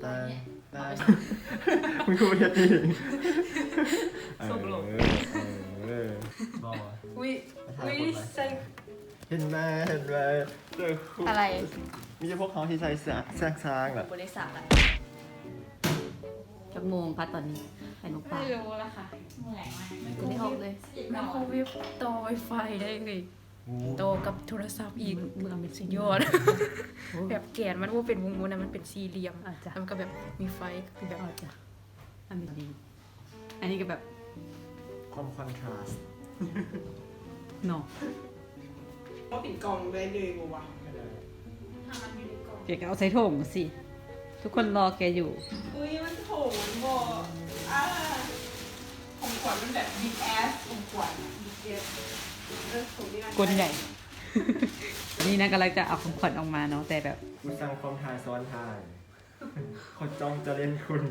ตามึงกูจะตีบอกวิใส่เห็นไหมอะไรมีเฉพาะเขาที่ใส่เสื้อแซงซางแหละ บริษัทอะ จักโมงพัดตอนนี้ไข่นกปลา ไม่รู้ละค่ะเหนื่อยมาก จะได้ออกเลย มันคงวิบต่อไวไฟได้เลยโตกับโทรศัพท์อีก เมืองเป็นสิ่ง ยอดแบบแกนมันว่าเป็นวงนะมันเป็นสี่เหลี่ยม อาจจะ แล้วมันก็แบบมีไฟคือแบบ อาจจะอันนี้ดี อันนี้ก็แบบ ความคอนทราสต์ เนาะ ก็ปิดกล่องได้เลยกูวะ เดี๋ยวก็เอาใส่ถุงสิ ทุกคนรอแกอยู่ อุ้ยมันโถมันบอกของขวัญมันแบบบิ๊กแอสของขวัญบิ๊กเอสถูกนี่นะ กลใหญ่ นี่นะกำลังจะเอาของขวัญออกมาเนาะแต่แบบ กูสั่งความทายซ้อนทายเขาจ้องจะเล่นคุณ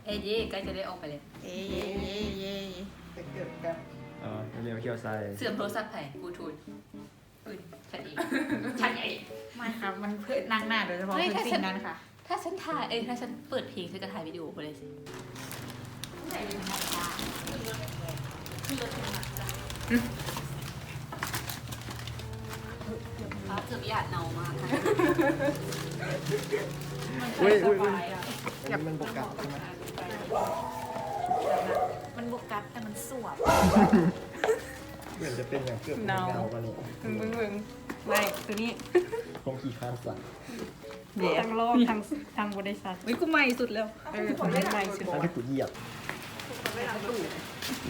เอ้ยใกล้จะได้ออกไปเลย เย่เย่เย่ จะเกิดแบบ เรียวเคียวไซ เสื่อมโทรศัพท์ไผ่บลูทูธฉันเองฉันเอง ไม่ครับมันเพื่อนั่งหน้าโดยเฉพาะ เฮ้ย คือสิ่งนั้นค่ะ ถ้าฉันถ่ายถ้าฉันเปิดเพลงฉันจะถ่ายวิดีโอไปเลยสิเกือบหยาดเนามาก อุ้ยมันบกัดใช่ไหม มันบวกกัดแต่มันสวบ เหมือนจะเป็นอย่างเกือบเงากันนี่ มึงไม่ตัวนี้ คงขี่ข้ามสัตว์ เดี๋ยว ทางโลกทางบริษัท วิกูใหม่สุดแล้ว คนไม่ใหม่สุด อันที่กูเหยียบ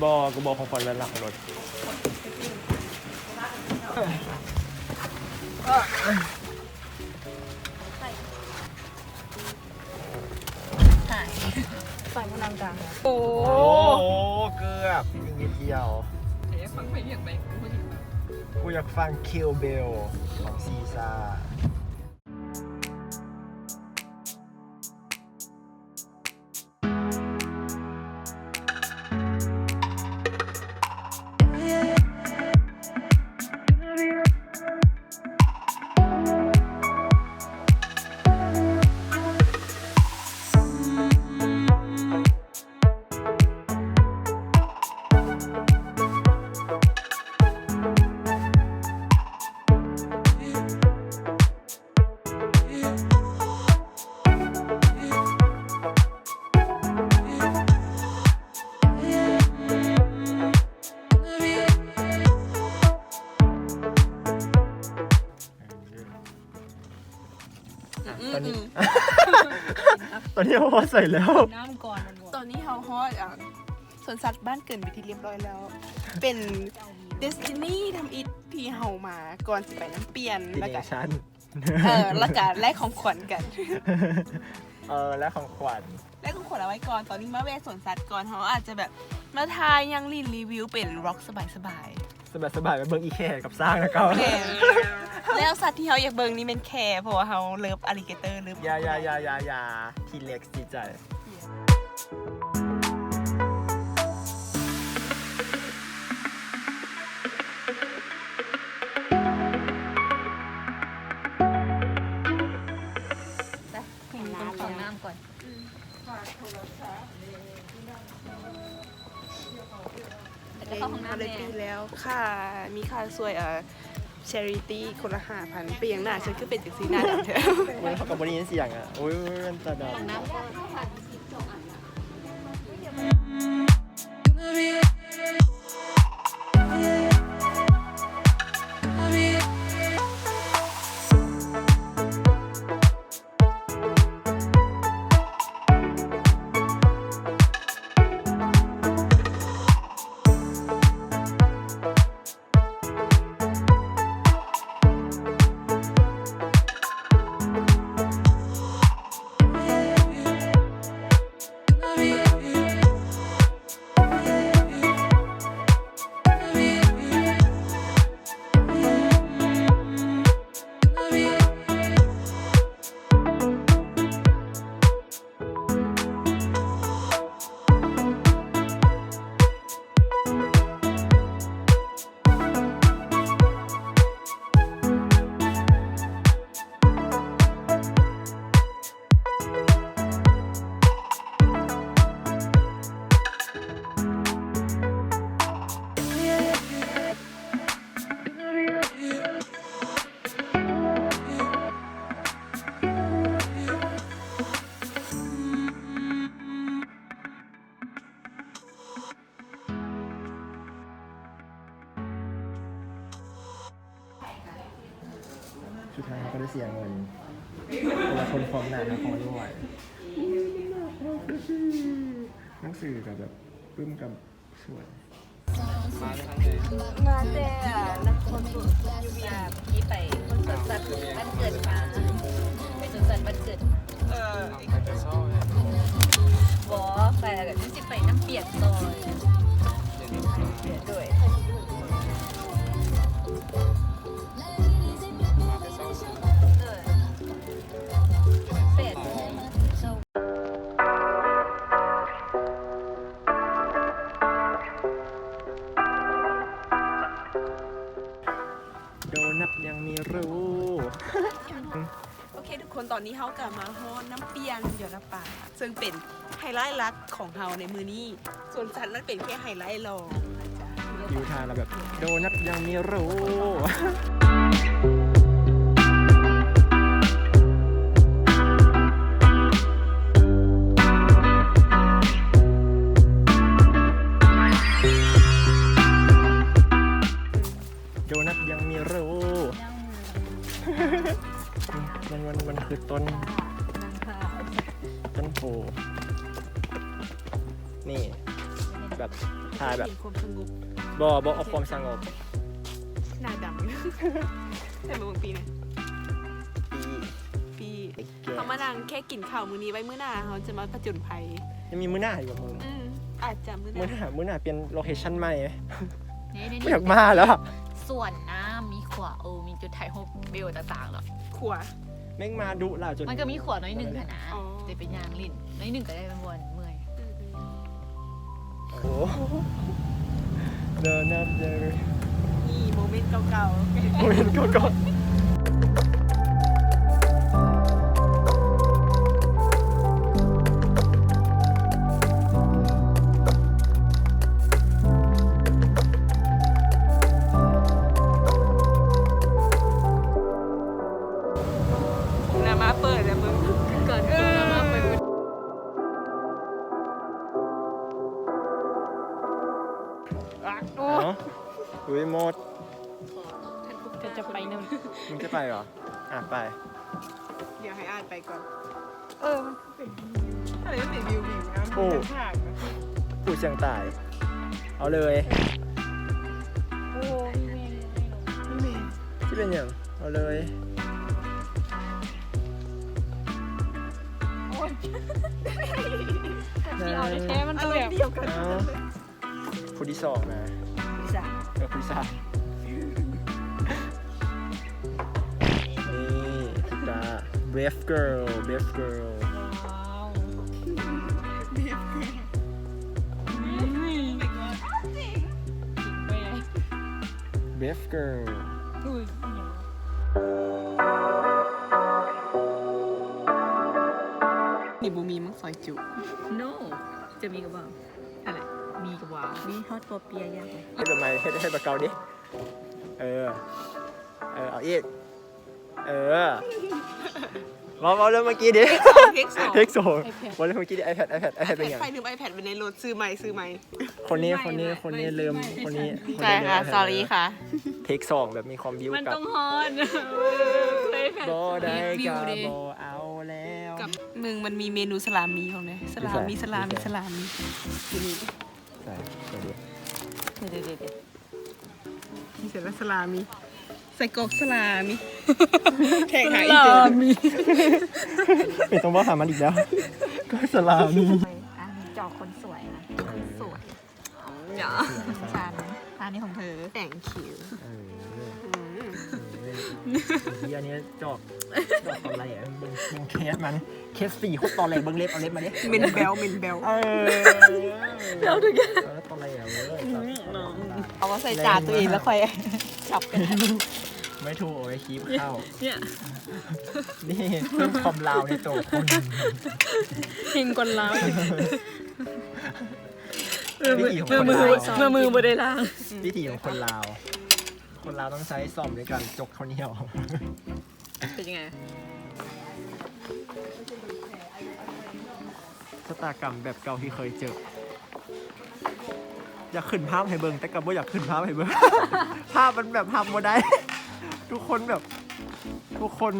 บอกของขวัญแล้วหลังรถ ฝ่ายพลังกลาง โอ้ โอ้เกือบยิงนิดเดียว ฟังเพลงอย่างไรกูไม่ถึง กูอยากฟัง Kill Bill ของซีซ่า ตอนนี้ ตอนนี้พอใส่แล้ว น้ำก่อนมันบอก ตอนนี้เฮาฮอดสวนสัตว์บ้านเกิดไปที่เรียบร้อยแล้ว เป็นเดสตินีทำอิฐที่เฮามาก่อนสิไปน้ำเปลี่ยนแล้วก็ ชั้น แล้วก็แลกของขวัญกัน และของขวัญ แลกของขวัญเอาไว้ก่อนตอนนี้มาแวะสวนสัตว์ก่อนเฮาอาจจะแบบมาทายยังรีวิวเป็นร็อกสบาย สบายไปเบิ่งอีแค่กับสร้างแล้วก็ ๆแค่แล้วสัตว์ที่เฮาอยากเบิ่งนี่เป็นแคร์เพราะว่าเฮาเลิฟอลิเกเตอร์เลิฟ ยาทีเล็กดีใจ ของน้ำก่อน เล่นมาเลยปีแล้วค่ามีค่าสวยcharity คนละ5,000เปียงหน้าฉันคือเป็นจังสีหน้าดำเถอะ โอ้ยเขากับบริยินเสียงอ่ะโอ้ยมันตาดำ น้ำก่อน เ สุดท้ายเขาก็ได้เสียเงินเวลาคนพร้อมหนาเขาไม่ไหวหนังสือกับแบบปึ้มกับสวย มาแต่นักคนสุดยูบีอาร์ ที่ไปคอนเสิร์ตสัตว์บ้านเกิดมาไปสวนสัตว์บ้านเกิด บอแฟนกับที่สิไปน้ำเปียกซอยด้วยเป็ด โดนัทยังมีรู้ โอเคทุกคนตอนนี้เฮากลับมาฮอนน้ำเปียงหยดน้ำปลาซึ่งเป็นไฮไลท์หลักของเฮาในมือนี้ส่วนฉันนั้นเป็นแค่ไฮไลท์รองนะจ๊ะ ยูทาเราแบบโดนัทยังมีรู้ โดนัทยังมีรู้มันคือต้นโพนี่แบบถ่ายแบบ เห็นความสงบ บ่เอาความสงบ หน้าดำ แต่เมื่อปีเนี่ย ปี ปีเขามานั่งแค่กินข้าวมื้อนี้ไว้มื้อหน้าเขาจะมาผจญภัย ยังมีมื้อหน้าอยู่กับมึง อาจจะมื้อห มื้อ น้า หน้าเปลี่ยนโลเคชั่นใหม่ไหม นี่ ไม่อยากมาแล้วอะ ส่วนน้ำมีขวามีจุดถ่ายรูปวิวต่างๆหรอ ขวา แม่งมาดุล่ะจน มันก็มีขวาน้อยหนึ่งค่ะนะ อ๋อ แต่เป็นยางลิ่นน้อยหนึ่งก็ได้เป็นวันเมื่อย โอ้โหเดินนับเลย นี่โมเมนต์เก่า โอ้ยก็ๆน้ำมาเปิดแล้วมึง เกิดขึ้นมาไปบุญ อ๋ออุ้ยหมด จะไปนั่น มึงจะไปเหรอไป เดี๋ยวให้อ่านไปก่อน มันเป็นอะไรมันเป็นวิวนะ โอ้ มันเป็นฉากนะ ผู้เชียงตาย เอาเลย โอ้ย ที่เป็นอย่างเอาเลย ที่เอาได้แท้มัน อา ตัว ร แบ ม บ ณ์เดียวกัน เอาผู้ที่สองนะ พี่สาว ผู้ที่สามนี่จ้า brave girl ว้าว brave girl อุ้ย นี่บูมีมั้งซอยจุ โน่จะมีกับบ้าง อะไร มีกับว้าวมีฮอตโปเปียย่าง ให้แบบไหนให้แบบเกาดิ เอาอีก เอาเรื่องเมื่อกี้ดิ เทคสอง เทคสองวันเรื่องเมื่อกี้ดิ iPad เป็นยัง ไฟลืม iPad ไปในรถซื้อใหม่ คนนี้ลืมคนนี้ ใช่ค่ะ sorry ค่ะ เทคสองแบบมีความบิว มัน กับ ต้องฮอตเลยแผ่น บ่ได้ วิ กั ว บ ดิ บ่เอาแล้ว กับมึงมันมีเมนูสลามีของเนี่ยสลามีที่นี่ ใช่เดี๋ยว เดี๋ยว ที่เสร็จแล้วสลามีใส่กรอกสลามีแข่งหาอี ลา เจอ มี ไม่ต้องว่าหามันอีกแล้ว ก็สลามี จอกคนสวยนะสวย อย่า ฉันอันนี้ของเธอ แต่งคิว ที่อันนี้จอกอะไรอ่ะมึงเคสมันเคส4โคตรตอนแรกเบิ้งเล็บเอาเล็บมาดิ เมนเบล เอาทุกอย่างตอนแรกเลย เอามาใส่จานตัวเองแล้วค่อยจับกัน ไม่ถูกโอ้ยคลิปเข้า เนี่ย นี่เพิ่มความลาวในตัวคน หินกลแล้ว วิธีของคนลาว มือบ่ได้ล้าง วิธีของคนลาว คนลาวต้องใช้ซ่อมในการจกข้าวเหนียว เป็นยังไง ชะตากรรมแบบเก่าที่เคยเจอ อยากขึ้นภาพให้เบิ่งแต่กับว่าอยากขึ้นภาพให้เบิ่ง ภาพมันแบบทำมาได้ ทุกคนแบบ ทุกคน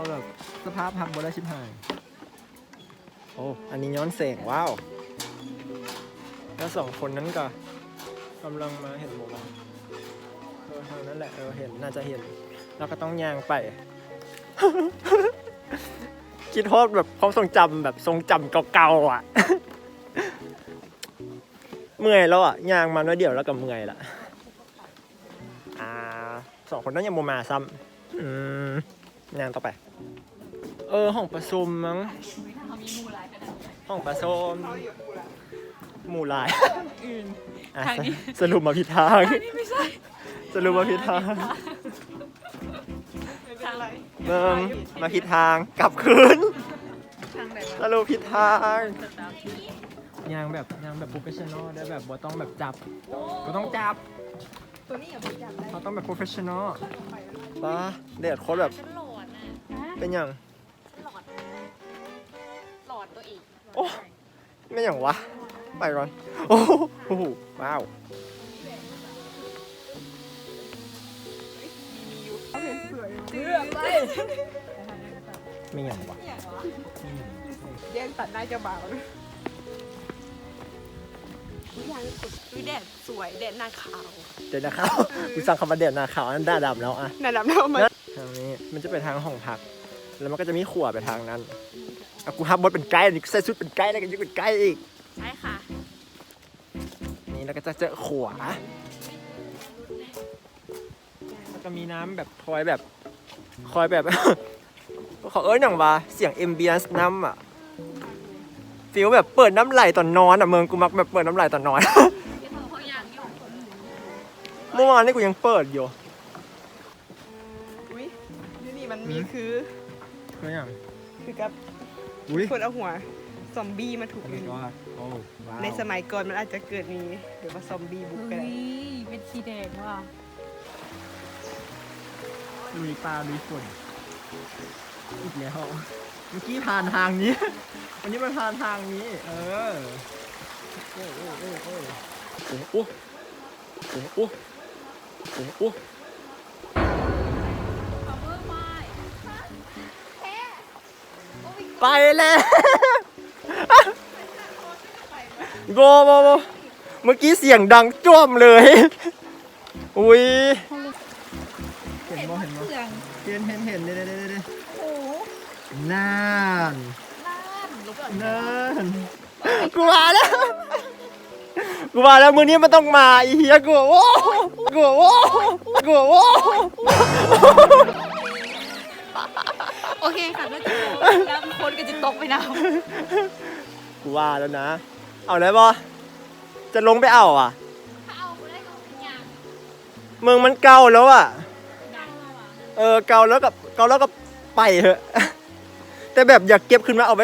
แบบสภาพหักบได้ชิบหายโอ้อันนี้ย้อนแสงว้าวแล้วสองคนนั้นก็กำลังมาเห็นโมบายทางนั้นแหละเห็นน่าจะเห็นแล้วก็ต้องย่างไป คิดทอดแบบความทรงจำแบบทรงจำเก่าๆอ่ะ เมื่อยแล้วอ่ะย่างมาน้อยเดียวแล้วก็เมื่อยละสองคนนั้นยังโมมาซ้ำย่างต่อไปห้องประชุมมั้งห้องประชุมหมู่หลายสรุปมาผิดทางสรุปมาผิดทางมาผิดทางกลับคืนสรุปผิดทางยางแบบโปรเฟชชั่นอลได้แบบบ่ต้องแบบจับก็ต้องจับเขาต้องแบบโปรเฟชชั่นอลป้าเด็ดโคตรแบบเป็นอย่างหลอดตัวอีก โอ้ไม่อย่างวะไปก่อนโอ้โหว้าวไม่อย่างวะแย่งตัดหน้าเจ้าบ่าวดูแดดสวยแดดหน้าขาวเดี๋ยวนะครับกูสั่งคำว่าเดี๋ยวนาขาวนั่นหน้าดำแล้วอะหน้าดำแล้วมันทางนี้มันจะไปทางห้องพักแล้วมันก็จะมีขวไปทางนั้นกูฮับบดเป็นไกด์นี่ใส่ชุดเป็นไกด์แล้วก็ยิ่งเป็นไกด์อีกใช่ค่ะนี่แล้วก็จะเจอขวแล้วก็มีน้ำแบบคอยแบบ เขาอย่างว่าเสียงเอมเบียนส์น้ำอ่ะฟีลแบบเปิดน้ำไหลตอนนอนอ่ะเมืองกูมักแบบเปิดน้ำไหลตอนนอนเมื่อวานนี่กูยังเปิดอยู่อุ้ยนี่มันมีคืออย่างคือกับคนเอาหัวซอมบี้มาถูกอยู่ในสมัยก่อนมันอาจจะเกิดมีหรือว่าซอมบี้บุกกันเป็นสีแดงว่ะลุยปลาลุยฝนอีกแล้วเมื่อกี้ผ่านทางนี้วันนี้มันผ่านทางนี้โอ้ไปแล้วโบเมื่อกี้เสียงดังจ้วมเลยอุ้ยเห็นเลยโอ้น่านกูมาแล้วมือนี้มันต้องมาอีเหี้ยกูโว้โอเคค่ะแล้วคนก็จะตกไปน้ำกูว่าแล้วนะเอาได้ปะจะลงไปเอาอ่ะถ้าเอาไปได้ก็เป็นอย่างเมืองมันเก่าแล้วอ่ะเก่าแล้วก็ไปเถอะแต่แบบอยากเก็บขึ้นมาเอา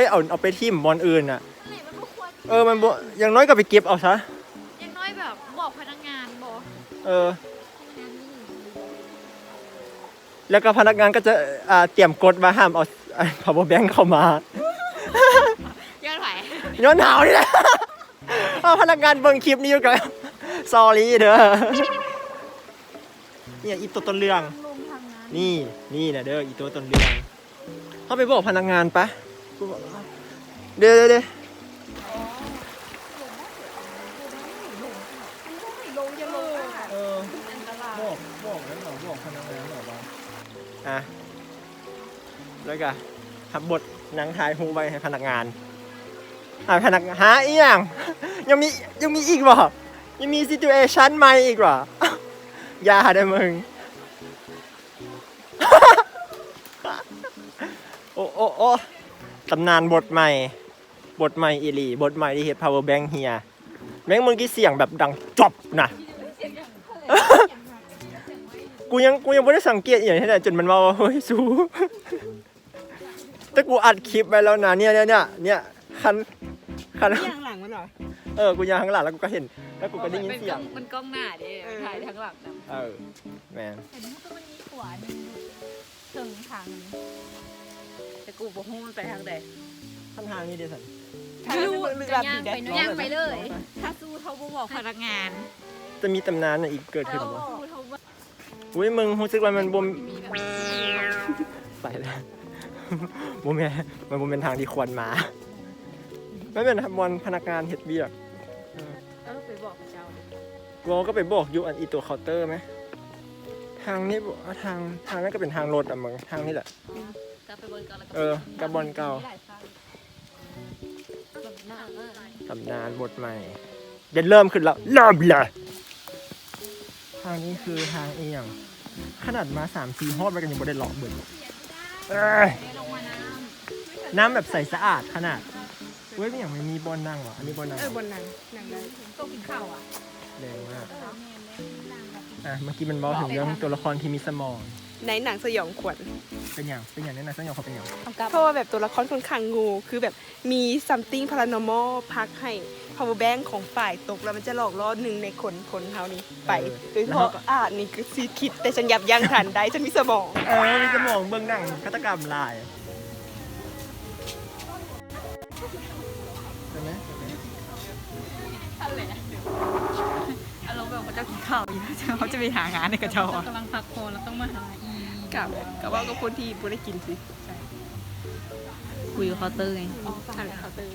ไปทิ่มบอลอื่นอ่ะมันอย่างน้อยก็ไปเก็บเอาซะอย่างน้อยแบบบอกพนักงานบอกแล้วก็พนักงานก็จะเตรียมกฎมาห้ามเอา power bank เข้ามาย้อนหนาวนี่แหละพนักงานเบิ่งคลิปนี้อยู่กันsorry เด้อเนี่ยอีตัวต้นเรื่องนี่นะเด้ออีตัวต้นเรื่องเขาไปบอกพนักงานปะเดี๋ยวบอกแล้วเหรอบอกพนักงานเหรอวะแล้วก็ทำบทหนังถ่ายฮูไปให้พนักงานพนักหาอีกอย่างยังมีอีกบ่ยังมีซิทูเอชั่นใหม่อีกว่ะอย่าได้มึงโอ้ตำนานบทใหม่อีหลีบทใหม่ที่เฮ็ด power bank เฮียแม่งมึงกี่เสียงแบบดังจบนะกูยังไม่ได้สังเกตอย่างนี้เลยจนมันมาว่าเฮ้ยสู้แต่กูอัดคลิปไว้แล้วนะเนี่ยคันข้างหลังมันเหรอกูยังข้างหลังแล้วกูก็เห็นแล้วกูก็ได้ยินเสียงมันกล้องหน้าดิถ่ายทั้งหลังนะแม่เห็นมันก็มันมีขวานึงถึงทางแต่กูบอกฮู้มันไปทางใดทางนี้เดี๋ยวสันย่างไปเลยถ้าสู้เขาบอกพนักงานจะมีตำนานอีกเกิดขึ้นหรออุ้ยมึงรู้สึกว่ามันบ่ม ไปแล้วโมเมนต์มันโมเมนต์ทางที่ควรมาไม่เป็นมอนพนักงานเฮ็ดเบียก แล้วไปบอกเจ้า วอก็ไปบอกอยู่อันอีตัวเคาน์เตอร์ไหมทางนี้บอกว่าทางนั้นก็เป็นทางรถอ่ะมึงทางนี้แหละ กลับไปบนเก่าแล้ว กับบอลเก่า แบบหน้า ตำนานบทใหม่เดี๋ยวเริ่มขึ้นแล้วเริ่มเลยทางนี้คือทางเอียงขนาดมา3-4 ฮอดไปกันยังไม่ได้เลาะเบิ่งน้ำแบบใสสะอาดขนาดเว้ยไม่อย่างไม่มีบอลนั่งวะอันนี้บอลนั่ง บนนั้นนั่งได้ ต้องกินข้าวอ่ะ แรงมากเมื่อกี้มันบอกถึงเรื่องตัวละครที่มีสมอง ในหนังสยองขวัญ เป็นอย่างแน่นอนสยองเขาเป็นอย่าง เพราะว่าแบบตัวละครค่อนข้างงูคือแบบมี something paranormal พักให้ power bank ของฝ่ายตกแล้วมันจะหลอกล่อหนึ่งในคนเฮานี้ไปโดยเฉพาะนี่คือซีคิดแต่ฉันยับยั้งทันได้ฉันมีสมอง มีสมองเบื้องหนังฆาตกรรมลายใช่ไหม เราแบบเขาจะกินข้าวอยู่เขาจะไปหางานในกระเจ้ากำลังพักคอแล้วต้องมาหาอี กับว่าก็คนที่บ่ได้กินสิ คุยกับเคาน์เตอร์ไง อะไรเคาน์เตอร์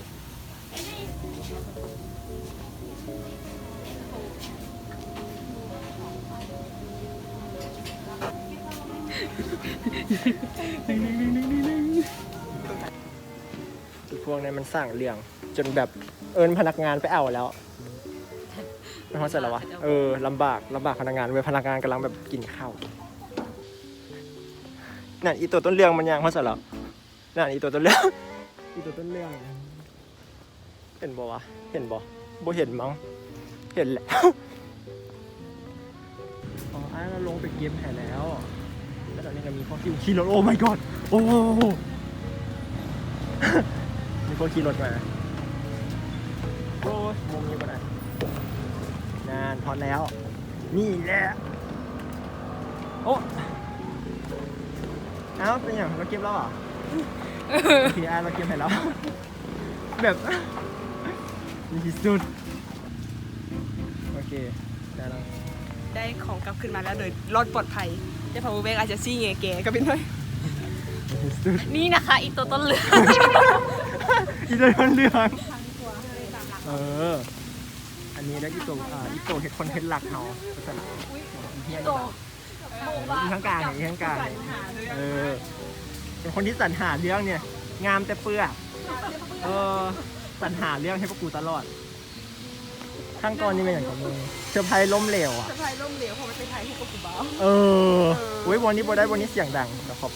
พวกนี้มันสั่งเรื่องจนแบบพนักงานไปเอาแล้วไม่เข้าใจแล้ววะลำบากพนักงานเว้ยพนักงานกำลังแบบกินข้าวนั่นอีตัวต้นเรื่องมันยังเข้าใจแล้วนั่นอีตัวต้นเรื่องอีตัวต้นเรื่องเห็นบ่วะเห็นบ่เห็นมั้งเห็นแหละอ๋อเราลงไปเกมแห่แล้วแล้วตอนนี้ก็มีพวกขี่รถโอ้ my god โอ้มีพวกขี่รถมาโอ้ยมุมนี้ก็ได้นานพอแล้ว นี่แหละโอ้เอ้าเป็นอย่างเราเก็บแล้วเหรอพี่เราเก็บให้แล้วแบบดีที่สุดโอเคได้แล้ว ได้ของกลับขึ้นมาแล้วโดยรอดปลอดภัยแต่ power bank อาจจะซี่แงก็เป็นด้วย ดีที่สุด นี่นะคะอีตัวต้นเรื่อง อีตัวต้นเรื่องอันนี้ได้อีโตเห็ดคอนเทนต์หลักเขาภาษาอีเทียนอีข้างกลางอีข้างกลางเป็นคนที่สรรหาเรื่องเนี่ยงามแต่เปลือกสรรหาเรื่องให้พวกกูตลอดข้างกรนี่เป็นอย่างของมึงเซอร์ไพรส์ล้มเหลวอ่ะ สะพายล่มเหลวเพราะมันเป็นไทยที่กบบ้า วันนี้วันนี้เสียงดังแต่ขอบ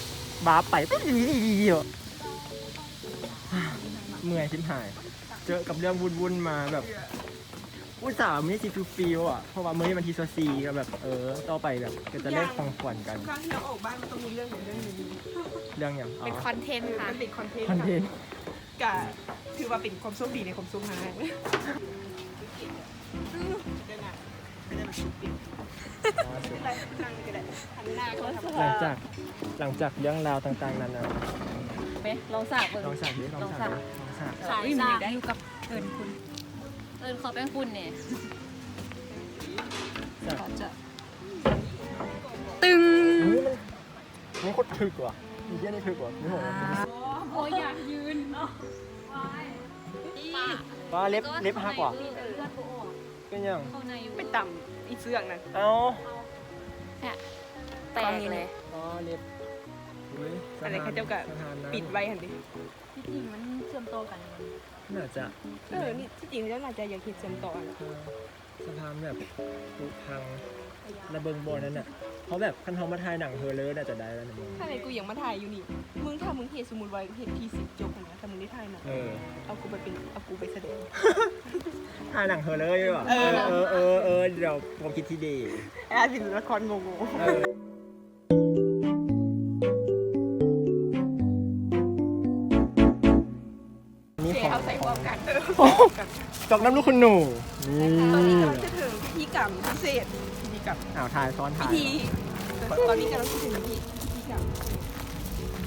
บ้าไปเมื่อยชิบหายเจอกับเรื่องวุ่นๆมาแบบอุตส่าห์ไม่ซีฟิลอ่ะเพราะว่าเมื่อนี้มันทีซีก็แบบต่อไปแบบก็จะได้ของขวัญกัน ครั้งที่เราออกบ้านมันต้องมีเรื่องหนึ่งเรื่องหนึ่ง เรื่องอย่าง เป็นคอนเทนต์ค่ะ มันเป็นคอนเทนต์ คอนเทนต์ กับถือว่าเป็นความโชคดีในความโชคร้ายหลังจากเรื่องราวต่างๆนั้นนะ ไปลองสากเบิ่ง ลองสั่งดิลองสั่ง สายสากได้อยู่กับเอิญคุณเขาเป็นคุณเนี่ยเขาจะตึง นี่โคตรถึกว่ะมีเยี่ยนี่ถึกว่ะนี่โห โอ้ยอยากยืน ว่าเล็บหักว่ะเป็นยัง เข้าในอยู่ ไปต่ำอีเสื่องนั่น เอา แตกเลย เล็บ อะไรเขาเจ้าก็ปิดไว้หันดิ ที่จริงมันเชื่อมต่อกัน น่าจะ นี่ที่จริงแล้วน่าจะอยากคิดเชื่อมต่อนะ สะพานแบบปุพังระเบิงบอลนั่นน่ะเขาแบบคันเขามาถ่ายหนังเฮอร์เลอร์น่าจะได้แล้วนะมึง ถ้าไหนกูยังมาถ่ายอยู่นี่มึงถ้ามึงเห็นสมมุติว่าเห็นที่10จบนะถ้ามึงได้ถ่ายหนังเอากูไปแสดง ถ่ายหนังเฮอร์เลอร์ด้วยว่ะเดี๋ยวผมคิดที่ดี เป็นละครงงนี่ของ เอาใส่พร้อมกัน จอกน้ำลูกคุณหนูนี่ ตอนนี้กำลังจะถึงพิธีกรรมพิเศษพิธีกรรม ถ่ายซ้อน พิ ถ่าย ธีตอนนี้กำลังจะถึงพิธีกรรม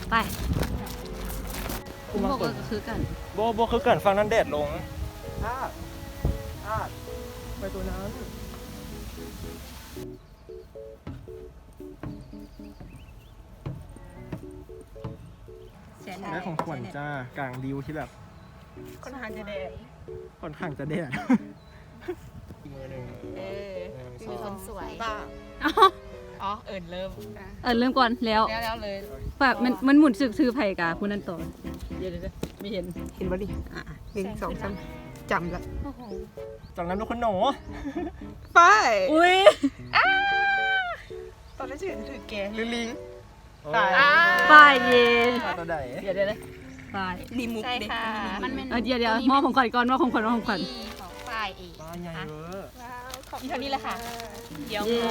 ไป กู พ มาว ก กด ก็คือกัน โบคือเกิดฟังนั้นแดดลงไปตัวนั้น ได้ของขวัญจ้ากลางดิวที่แบบ คนอาหารจะแดด ค่อนข้างจะเด็ดอีกมือหนึ่ง มีคนสวย บ้า อ๋อเอิญเริ่ม เริ่มก่อนแล้ว แล้วเลย แบบมันหมุนสึกซื้อไผ่กาผู้นั้นต่อเดี๋ยวไม่เห็น เห็นบ่ดิหนึ่งสองสามจำละ โอ้โห จากนั้นทุกคนหนู ไป อุ้ย ตอนแรกจะเห็นถือแกหรือลิง ตาย ป้ายเย่ ตัวใด เดี๋ยวป้าย รีมุก ใช่ เด็ก ค่ะมันเป็น เดี๋ยวมอบของขวัญก่อนมอบของขวัญ ของฝ่ายอีก ป้าใหญ่เวอร์ มีเท่านี้แหละค่ะ เดี๋ยว เย้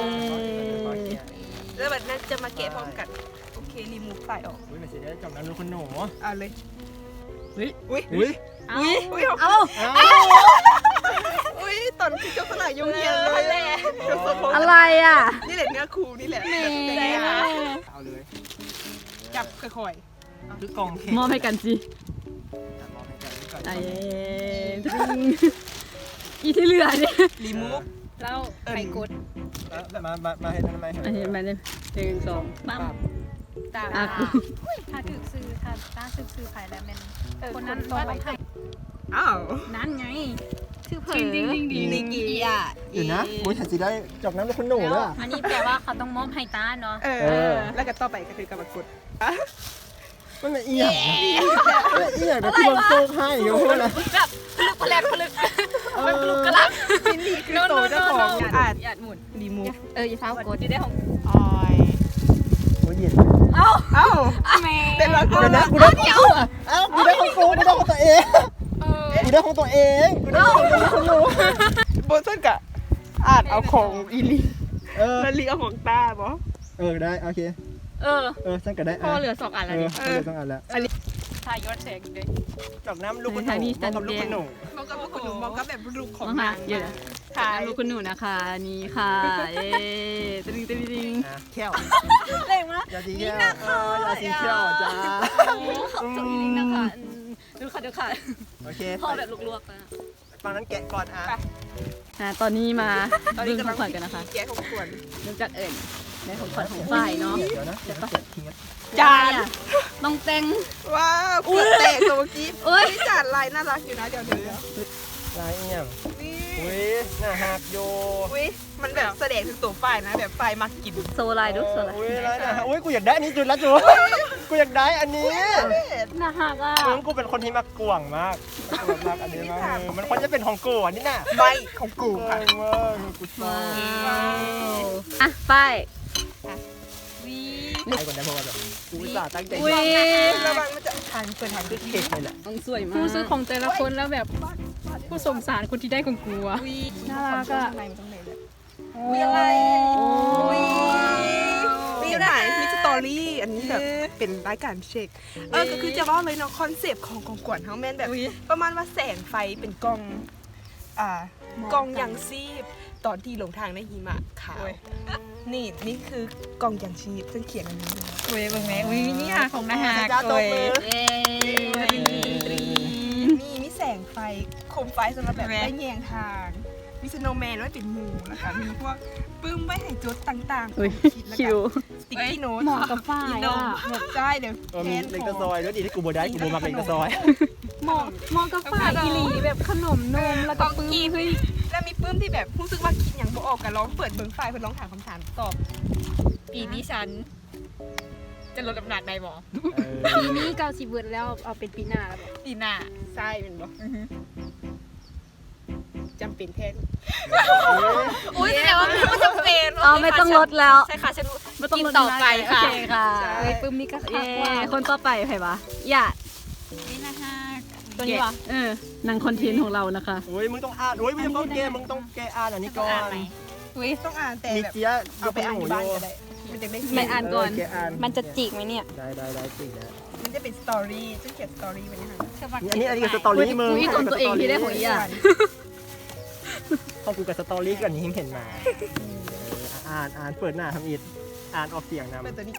แล้วแบบนั้นจะมาแกะพร้อมกันโอเครีมุกฝ่ายออก อุ้ยมันเสียได้จากนั้นทุกคนหนู เอาเลย อุ้ย อุ้ย อุ้ย อุ้ยอุ้ย เอ้า อุ้ยตอนคือเจ้าสลายยุ่งเย็นเลย อะไรอ่ะ นี่แหละเนื้อคูนี่แหละ เอาเลย จับค่อย คือกองเค้ก มอบให้กันสิ มอบให้กันก่อน ไอ้อีที่เหลือเนี่ย ๆรีมุก แล้วไปกด มาให้ทำไม เห็นไหมเนี่ยหนึ่งสอง ปั๊มตา อ่ะ ถ้าถึกซื้อถ้าตาซื้อไผ่แล้วมันคนนั้นต้องไปไผ่ อ้าว นั่นไงชื่อเผลอ นิกกี้อ่ะ อยู่นะอุ้ยฉันจะได้จากนั้นทุกคนหนูแล้ว อันนี้แปลว่าเขาต้องมอบให้ตาเนาะ แล้วก็ต่อไปก็คือกรรมกฎ มันละเอียดมันละเอียดนะที่มันโซ่ให้อยู่พูดนะ ผลึกมันผลึกกระลัก นี่คือโตเจ้าของอ่ะ หยาดหมุน รีมุก อย่าเฝ้ากดที่ได้ของ ออย โอ้ยเย็น เอ้า แม่ เป็นร้อยคน เดี๋ยวนะ นะ กูได้ของกูเอ้ากูได้ของกูกูได้ของตัวเองกูได้ของตัวเองกูได้ของหนู โบนส้นกะอ่านเอาของอีลี แล้ว ลีเอาของตาบอ ได้โอเคฉันก็ได้ พอเหลือ2อันแล้วดิ เหลือ2อันแล้ว ถ่ายยอดแสงอีกเลย จากน้ำลูกคนหนูกับลูกคนหนู มองกับลูกหนูมองกับแบบลูกของ มองหาเดี๋ยว ค่ะ ลูกคุณหนูนะคะนี่ค่ะเอ๊ตึง แก้ว เล่งมาก ยาสีแก้วอย่าสีแก้วจ้า ขอบคุณลิงนะคะดูค่ะ โอเค พ่อแบบลวกๆนะ ฟังนั้นแกะก่อนตอนนี้มา ตอน ดึ นี้ งข กำลั อง งขวัญกันนะคะ แกะของขวัญ เริ่มจากเอิญในของขวัญของฝ่ายเนาะ เดี๋ยวนะเดี๋ยวทิ้ง จาน ต้องแต่ง ว้าวเปลือกแตกตัวเมื่อกี้ เอ้ย นี่จานลายน่ารักอยู่นะเดี๋ยว ลายเอี่ยม นี่ อุ้ยน่าหักโย อุ้ยมันแบบแสดงถึงตัวฝ่ายนะแบบฝ่ายมักกิน โซลายดูโซลาย อุ้ยลายน่าหักอุ้ยกูอยากได้อันนี้จุดละจุดกูอยากได้อันนี้ น่าฮักอ่ะ มึงกูเป็นคนที่มักกวางมากรักอันนี้มากมันควรจะเป็นของกูอันนี้น่ะ ใบของกูค่ะ กูชอ ว้า บ วอ่ะป้าย ไปก่อนนะเพราะว่าแบบกูอุตส่าห์ตั้งใจ อุ้ย ระวังมันจะทานเปิดทานด้วย เค้กเลยแหละ ต้องสวยมาก ผู้ซื้อของแต่ละคนแล้วแบบผู้สงสารคนที่ได้ของกูอะ น่ารักอะ มีอะไรมีไหนมีสตอรี่อันนี้แบบเป็นรายการเช็คก็คือจะว่าเลยเนาะคอนเซปต์ของกองกวนเฮาแม่นแบบประมาณว่าแสงไฟเป็นกองกองยังชีพตอนที่หลงทางในหิมะขาวนี่คือกองยังชีพซึ่งเขียนอันนี้ อุ้ยเบิ่งแม่อุ้ยนี่ค่ะของนาฮา จ้าตบมือ เย้ มีแสงไฟโคมไฟสำหรับแบบได้แยงทางมีสโนว์แมนไว้เป็นหมู่นะคะมีพวกปึ้มไว้ให้จุดต่างๆ อุ้ย แล้ว คิ ก็ ว สติ๊กกี้โน้ต เหมาะกับฝ้าย น อ่ะ มแบบใช่เดี๋ยว มีเล็กตะซอยแล้วดีที่กูโบได้กูโบมาเล็กตะซอย เหมาะกับฝ่ายอีหลีแบบขนมนมแล้วก็ปื้มเฮ้ย แล้วมีปื้มที่แบบรู้สึกว่าคิดอย่างบ่ออกกันร้องเปิดเบิ้งไฟเพื่อร้องถามคำถามตอบ ปีนี้ฉัน จะลดน้ำหนักได้บ่ ปีนี้90เวิร์ดแล้วเอาเป็นปีหน้าแล้วบอก ปีหน้า ใช่เป็นบ่จำเป็นแทน อุ้ยแสดงว่าไม่จำเป็น เอาไม่ต้องลดแล้ว ใช่ค่ะฉัน ไม่ต้องลด กินต่อไปค่ะ โอเคค่ะ เอ้ยปึ้มนี่ก็คั เย้ กว่า คนต่อไปใครวะอย่า นี่นะฮะ ตัวนี้วะ นางคอนเทนต์ของเรานะคะ โอ้ยมึงต้องอ่านโอ้ยมึงต้องแกมึงต้องแกอ่านอันนี้ก่อน อุ้ยต้องอ่านแต่ มี แบบ เจี๊ย เอาไปอ่าน ห ที่ โย บ้านก็ได้มันจะได้ ไม่อ่านก่อน แกอ่าน มันจะจิกไหมเนี่ย ได้จริงนะ มันจะเป็นสตอรี่ซึ่งเขียนสตอรี่ไว้นะคะ อันนี้คือสตอรี่มึง กูอีกของตัวเองที่ได้ของอีอ่ะ ของกูกับสตอรี่กันนี้เห็นมาอ่านเปิดหน้าทำอิดอ่านออกเสียงนะ เป็นตัวนี้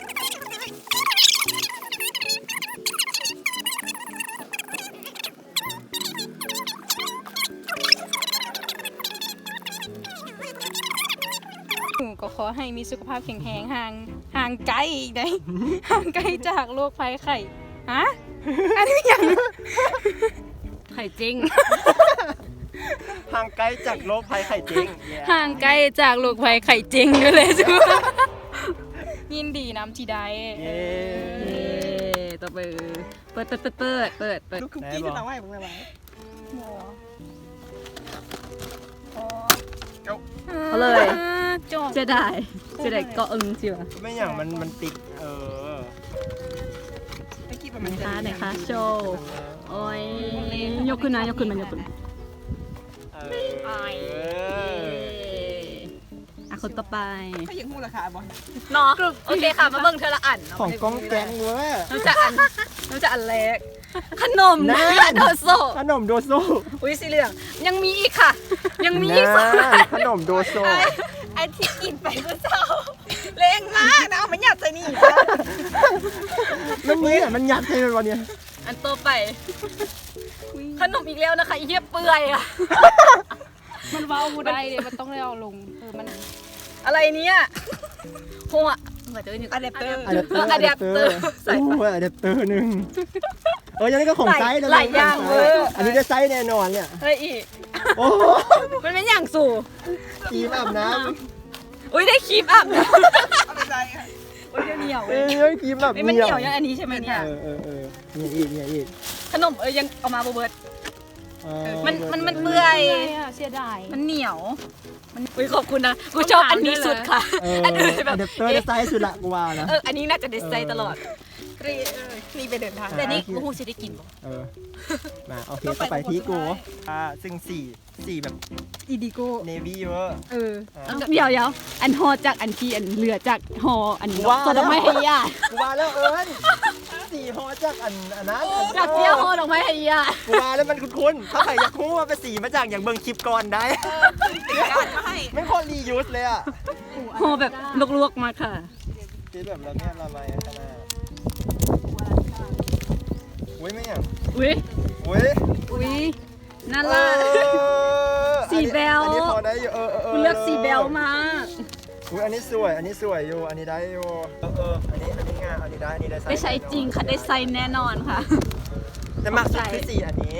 หนูก็ขอให้มีสุขภาพแข็งแรงห่างไกลอีกได้ ห่างไกลจากโรคภัยไข้ ฮะอันนี้ยัง ไข่จริง ห่างไกลจากโรคภัยไข้เจ๊ง ห่างไกลจากโลกภัยไข่จริงด้วยเลยจ้ะยินดีน้ำที่ได้ เย้ เย้ต่อไปเปิด ลูกคุกกี้ที่เราให้ผมเลย เอาเลย จบ จะได้เกาะอึงสิวะ ไม่อย่างมันติดไม่คิดว่า ไหน มันจะ คะไหนคะโชว์โอ้ยยกขึ้นนะยกขึ้น อ่ะคนต่อไป ก็ยังหูราคาบ่ เนาะโอเคค่ะมาเบิ่งเธอละอัน ของกองแกงเว้ย น้ำจะอันเล็กขนม นั่ นะ น โดโซ ขนมโดโซ อุ้ยสีเหลืองยังมีอีกค่ะ ยังมีอีกสอง นั่นขนมโดโซ ไอ้ที่กินไปเมื่อเช้าเล้งมากนะเอามันหยัดใส่นี่ มันนี้มันยัดใช่ไหมวันนี้ อันต่อไป ขนมอีกแล้วนะคะไอ้เหี้ยเปื่อยอะ มันว้าวมูได้เลยมันต้องได้เอาลงมัน อะไรเนี่ยหัวเหมือนจะเป็นอะแดปเตอร์ อะแดปเตอร์อะแดปเตอร์ใส่อะแดปเตอร์หนึ่งยังนี่ก็ของไซส์นะ หลายอย่างเว้ย อันนี้ได้ไซส์แน่นอนเนี่ย เฮ้ยอีก โอ้ มันเป็นอย่างสู่ กีบอาบน้ อุ้ยได้ครีมอาบน้ เอาไปใส่ค่ะ ำอุ้ยเหนียว ำ เว้ย กีบแบบ มันเหนียวยังอันนี้ใช่ไหมเนี่ย เนี่ยอีก ขนมยังเอามาเบิร์ดมันเปื่อย เสียดาย มันเหนียวอุ้ยขอบคุณนะกูชอบอันนี้สุดค่ะ อันอื่นแบบ อะแดปเตอร์ได้ไซส์สุดละกูว่านะ อันนี้น่าจะได้ใจตลอด นี่ไปเดินทาง แต่นี่กูคงจะได้กินบ่ มาโอเคต่อไปที่กูซึ่งสี่แบบ อีดิโก้ เนวี่เวอร์ เดี๋ยวอันฮอจากอันที่อันเหลือจากฮออัน ว้าว ตัวดอกไม้ให้ย่า กูว่าแล้วเอิญสี่ฮอจากอันนั้น จากเที่ยวฮอดอกไม้ให้ย่า กูว่าแล้วมันคุ้นๆถ้าใครอยากรู้ว่าเป็นสีมาจากอย่างเบิ่งคลิปก่อนได้ การมาให้ ไม่คนรียูสเลยอ่ะ ฮอแบบลวกๆมาค่ะ คิดแบบเราเนี่ยละไมขนาดอุ้ยไม่อย่าง อุ้ย อุ้ย อุ้ยน่ารัก สีแบล อันนี้พอได้อยู่คุณเลือกสีแบลมาก อุ้ยอันนี้สวยอยู่อันนี้ได้อยู่อันนี้งานอันนี้ได้ไซส์ ได้ใช้จริงค่ะได้ไซส์แน่นอนค่ะ แต่มากสุดคือสีอันนี้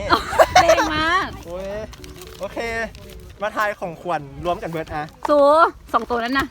เล่งมาก โอ้ยโอเค มาทายของขวัญรวมกันเบิร์ดอะ สู2 ตัวนั้นนะ